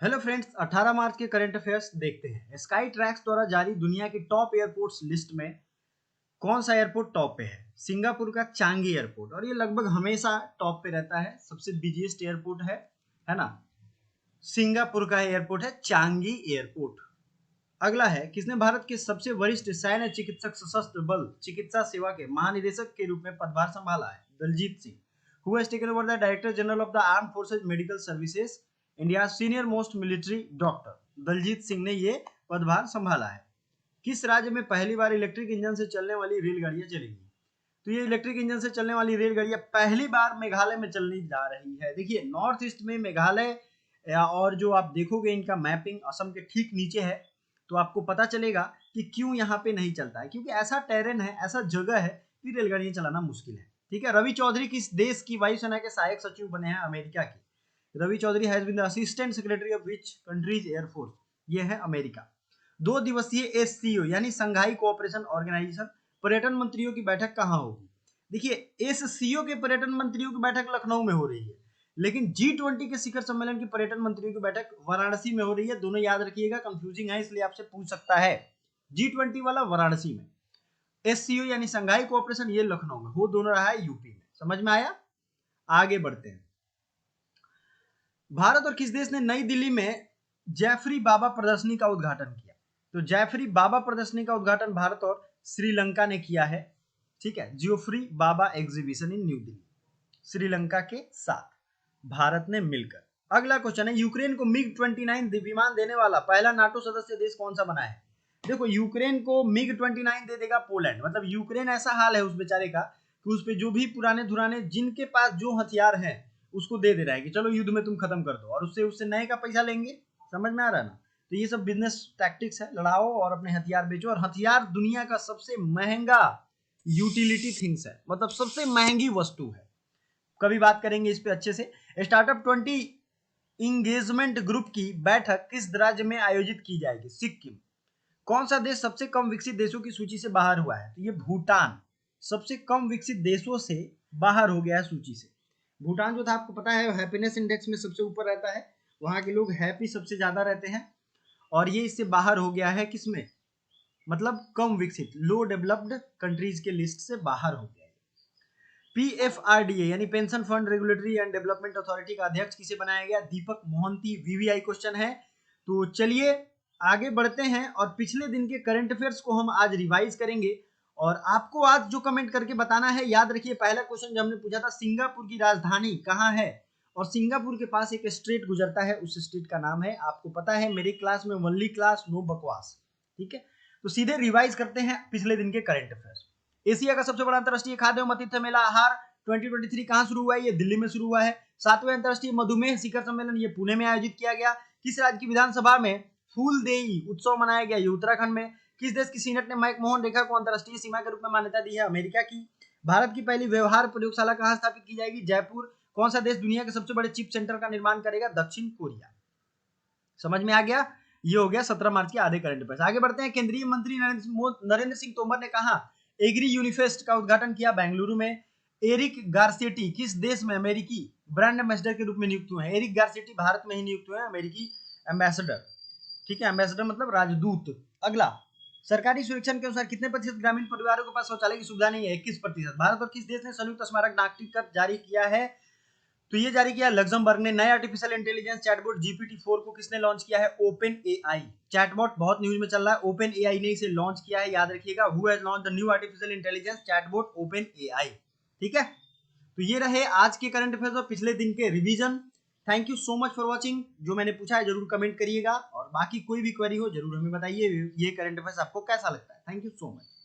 Hello friends, 18 मार्च के current affairs देखते हैं। स्काई ट्रैक्स द्वारा जारी दुनिया की टॉप एयरपोर्ट्स लिस्ट में कौन सा एयरपोर्ट टॉप पे है? सिंगापुर का चांगी एयरपोर्ट, और ये लगभग हमेशा टॉप पे रहता है। सबसे बिजिएस्ट एयरपोर्ट है ना। सिंगापुर का एयरपोर्ट है चांगी एयरपोर्ट। अगला है, किसने भारत के सबसे वरिष्ठ सैन्य चिकित्सक सशस्त्र बल चिकित्सा सेवा के महानिदेशक के रूप में पदभार संभाला है? Daljit Singh. Who has taken over the director general of the arm forces medical services, India senior most military doctor. Daljit Singh ने ये पदभार संभाला है। किस राज्य में पहली बार इलेक्ट्रिक इंजन से चलने वाली रेलगाड़ियां चलेंगी? तो ये इलेक्ट्रिक इंजन से चलने वाली रेलगाड़ियां पहली बार मेघालय में चलने जा रही है। देखिए, नॉर्थ ईस्ट में मेघालय, और जो आप देखोगे इनका मैपिंग असम के ठीक नीचे है, तो आपको पता चलेगा कि क्यों यहाँ पे नहीं चलता है। क्योंकि ऐसा टेरेन है, ऐसा जगह है कि रेलगाड़ियां चलाना मुश्किल है। ठीक है। रवि चौधरी किस देश की वायुसेना के सहायक सचिव बने हैं? अमेरिका की। Ravi Chaudhary has been the assistant secretary of which countries air force? ये है अमेरिका। 2 दिवसीय एससीओ यानी संघाई कोऑपरेशन ऑर्गेनाइजेशन पर्यटन मंत्रियों की बैठक कहाँ होगी? देखिए, एससीओ के पर्यटन मंत्रियों की बैठक लखनऊ में हो रही है, लेकिन G20 के शिखर सम्मेलन की पर्यटन मंत्रियों की बैठक वाराणसी में हो रही है। दोनों याद रखिएगा, कंफ्यूजिंग है इसलिए आपसे पूछ सकता है। G20 वाला वाराणसी में, एससीओ यानी संघाई कोऑपरेशन ये लखनऊ में, वो दोनों रहा है यूपी में। समझ में आया? आगे बढ़ते हैं। भारत और किस देश ने नई दिल्ली में जैफरी बाबा प्रदर्शनी का उद्घाटन किया? तो जैफरी बाबा प्रदर्शनी का उद्घाटन भारत और श्रीलंका ने किया है। ठीक है, Geoffrey Bawa exhibition in New Delhi, Sri Lanka के साथ भारत ने मिलकर। अगला क्वेश्चन है, यूक्रेन को मिग 29 विमान देने वाला पहला नाटो सदस्य देश कौन सा बना है? देखो, यूक्रेन को मिग 29 दे देगा पोलैंड। मतलब यूक्रेन, ऐसा हाल है उस बेचारे का कि उस पे जो भी पुराने धुराने जिनके पास जो हथियार हैं उसको दे रहा है कि चलो युद्ध में तुम खत्म कर दो, और उससे उससे नए का पैसा लेंगे। समझ में आ रहा है ना? तो ये सब बिजनेस टैक्टिक्स है, लड़ाओ और अपने हथियार बेचो। और हथियार दुनिया का सबसे महंगा यूटिलिटी थिंग्स है, मतलब सबसे महंगी वस्तु है। कभी बात करेंगे इस पे अच्छे से। स्टार्टअप 20 इंगेजमेंट ग्रुप की बैठक किस राज्य में आयोजित की जाएगी? सिक्किम। कौन सा देश सबसे कम विकसित देशों की सूची से बाहर हुआ है? तो ये भूटान सबसे कम विकसित देशों से बाहर हो गया है सूची से। भूटान जो था, आपको पता है, हैप्पीनेस इंडेक्स में सबसे ऊपर रहता है। वहां के लोग हैप्पी सबसे ज्यादा रहते हैं, और ये इससे बाहर हो गया है। किसमें? मतलब कम विकसित, लो डेवलप्ड कंट्रीज के लिस्ट से बाहर हो गया है। पीएफआरडीए यानी pension fund regulatory and development authority का अध्यक्ष किसे बनाया गया? दीपक मोहंती। वीवीआई क्वेश्चन है। तो चलिए आगे बढ़ते हैं, और पिछले दिन के करंट अफेयर्स को हम आज रिवाइज करेंगे। और आपको आज जो कमेंट करके बताना है, याद रखिए, पहला क्वेश्चन जो हमने पूछा था, सिंगापुर की राजधानी कहाँ है? और सिंगापुर के पास एक स्ट्रीट गुजरता है, उस स्ट्रीट का नाम है, आपको पता है, मेरी क्लास में ओनली क्लास नो बकवास। ठीक है, तो सीधे रिवाइज करते हैं पिछले दिन के करंट अफेयर्स। एशिया का सबसे बड़ा अंतरराष्ट्रीय खाद्य एवं आतिथ्य मेला आहार 2023 कहां शुरू हुआ है? ये दिल्ली में शुरू हुआ है। 7वें अंतरराष्ट्रीय मधुमेह शिखर सम्मेलन ये पुणे में आयोजित किया गया। किस राज्य की विधानसभा में फूलदेई उत्सव मनाया गया? ये उत्तराखंड में। किस देश की सीनेट ने मैकमोहन रेखा को अंतरराष्ट्रीय सीमा के रूप में मान्यता दी है? अमेरिका की। भारत की पहली व्यवहार प्रयोगशाला कहां स्थापित की जाएगी? जयपुर। कौन सा देश दुनिया के सबसे बड़े चिप सेंटर का निर्माण करेगा? दक्षिण कोरिया। समझ में आ गया? ये हो गया 17 मार्च के आधे करंट अफेयर्स। आगे बढ़ते हैं। केंद्रीय मंत्री नरेंद्र सिंह तोमर ने कहा एग्री यूनिफेस्ट का उद्घाटन किया? बेंगलुरु में। एरिक गार्सेटी किस देश में अमेरिकी ब्रांड एम्बेसडर के रूप में नियुक्त हुए हैं? एरिक गार्सेटी भारत में ही नियुक्त हुए हैं, अमेरिकी एम्बेसडर। ठीक है, एम्बेसडर मतलब राजदूत। अगला, सरकारी सर्वेक्षण के अनुसार कितने प्रतिशत ग्रामीण परिवारों के पास शौचालय की सुविधा नहीं है? 21%। भारत और किस देश ने संयुक्त स्मारक डाक टिकट जारी किया है? तो ये जारी किया लग्जमबर्ग ने। नया आर्टिफिशियल इंटेलिजेंस चैटबॉट GPT-4 को किसने लॉन्च किया है? Open AI. चैटबॉट बहुत न्यूज में चल रहा है, ओपन एआई ने इसे लॉन्च किया है, याद रखिएगा। Who has launch the new artificial intelligence chatbot? Open AI. ठीक है, तो ये रहे आज के करंट अफेयर्स और पिछले दिन के revision. Thank you so much for watching. जो मैंने पूछा है जरूर कमेंट करिएगा, और बाकी कोई भी क्वेरी हो जरूर हमें बताइए। ये करंट अफेयर्स आपको कैसा लगता है? Thank you so much.